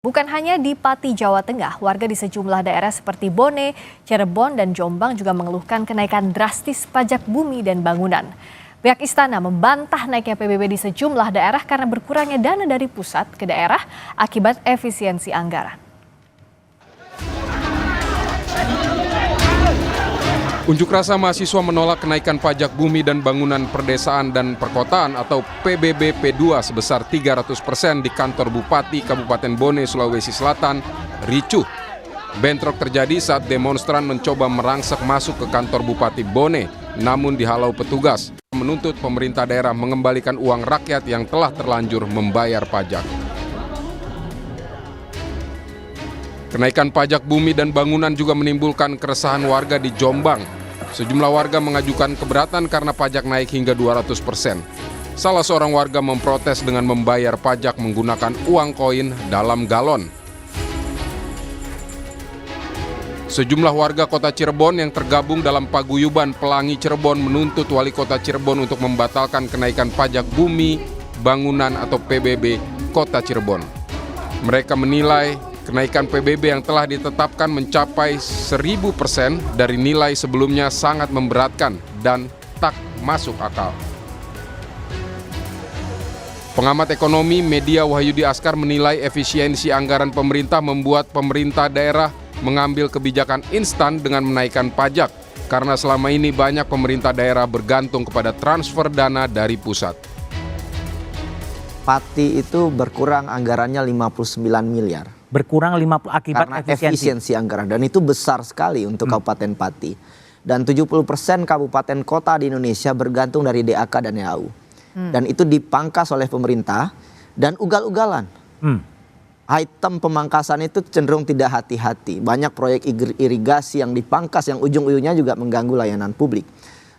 Bukan hanya di Pati, Jawa Tengah, warga di sejumlah daerah seperti Bone, Cirebon, dan Jombang juga mengeluhkan kenaikan drastis pajak bumi dan bangunan. Pihak istana membantah naiknya PBB di sejumlah daerah karena berkurangnya dana dari pusat ke daerah akibat efisiensi anggaran. Unjuk rasa mahasiswa menolak kenaikan pajak bumi dan bangunan perdesaan dan perkotaan atau PBB P2 sebesar 300% di kantor Bupati Kabupaten Bone, Sulawesi Selatan, ricuh. Bentrok terjadi saat demonstran mencoba merangsek masuk ke kantor Bupati Bone, namun dihalau petugas, menuntut pemerintah daerah mengembalikan uang rakyat yang telah terlanjur membayar pajak. Kenaikan pajak bumi dan bangunan juga menimbulkan keresahan warga di Jombang. Sejumlah warga mengajukan keberatan karena pajak naik hingga 200%. Salah seorang warga memprotes dengan membayar pajak menggunakan uang koin dalam galon. Sejumlah warga kota Cirebon yang tergabung dalam paguyuban Pelangi Cirebon menuntut wali kota Cirebon untuk membatalkan kenaikan pajak bumi, bangunan atau PBB kota Cirebon. Mereka menilai kenaikan PBB yang telah ditetapkan mencapai 1000% dari nilai sebelumnya sangat memberatkan dan tak masuk akal. Pengamat ekonomi media Wahyudi Askar menilai efisiensi anggaran pemerintah membuat pemerintah daerah mengambil kebijakan instan dengan menaikkan pajak karena selama ini banyak pemerintah daerah bergantung kepada transfer dana dari pusat. Pati itu berkurang anggarannya 59 miliar. Berkurang 50 akibat karena efisiensi anggaran, dan itu besar sekali untuk Kabupaten Pati. Dan 70% kabupaten kota di Indonesia bergantung dari DAK dan EAU. Dan itu dipangkas oleh pemerintah dan ugal-ugalan. Item pemangkasan itu cenderung tidak hati-hati. Banyak proyek irigasi yang dipangkas yang ujung-ujungnya juga mengganggu layanan publik.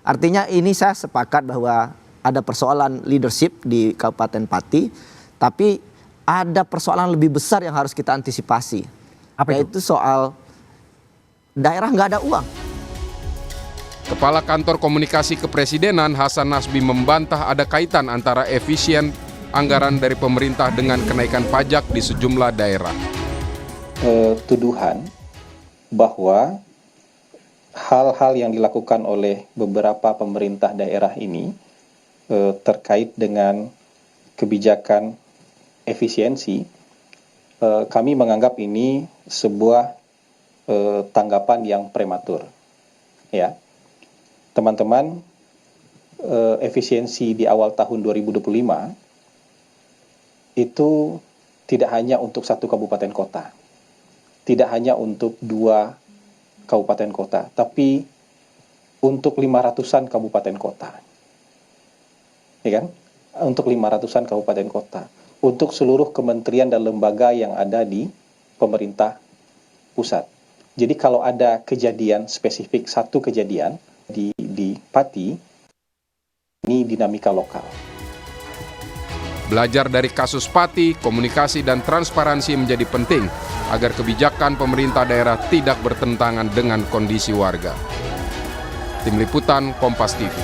Artinya ini saya sepakat bahwa ada persoalan leadership di Kabupaten Pati, tapi ada persoalan lebih besar yang harus kita antisipasi. Apa itu? Yaitu soal daerah nggak ada uang. Kepala Kantor Komunikasi Kepresidenan Hasan Nasbi membantah ada kaitan antara efisien anggaran dari pemerintah dengan kenaikan pajak di sejumlah daerah. Tuduhan bahwa hal-hal yang dilakukan oleh beberapa pemerintah daerah ini terkait dengan kebijakan efisiensi, kami menganggap ini sebuah tanggapan yang prematur. Ya, teman-teman, efisiensi di awal tahun 2025 itu tidak hanya untuk satu kabupaten kota, tidak hanya untuk 2 kabupaten kota, tapi untuk 500-an kabupaten kota, ya kan? Untuk 500-an kabupaten kota. Untuk seluruh kementerian dan lembaga yang ada di pemerintah pusat. Jadi kalau ada kejadian spesifik, satu kejadian di Pati, ini dinamika lokal. Belajar dari kasus Pati, komunikasi dan transparansi menjadi penting agar kebijakan pemerintah daerah tidak bertentangan dengan kondisi warga. Tim Liputan Kompas TV.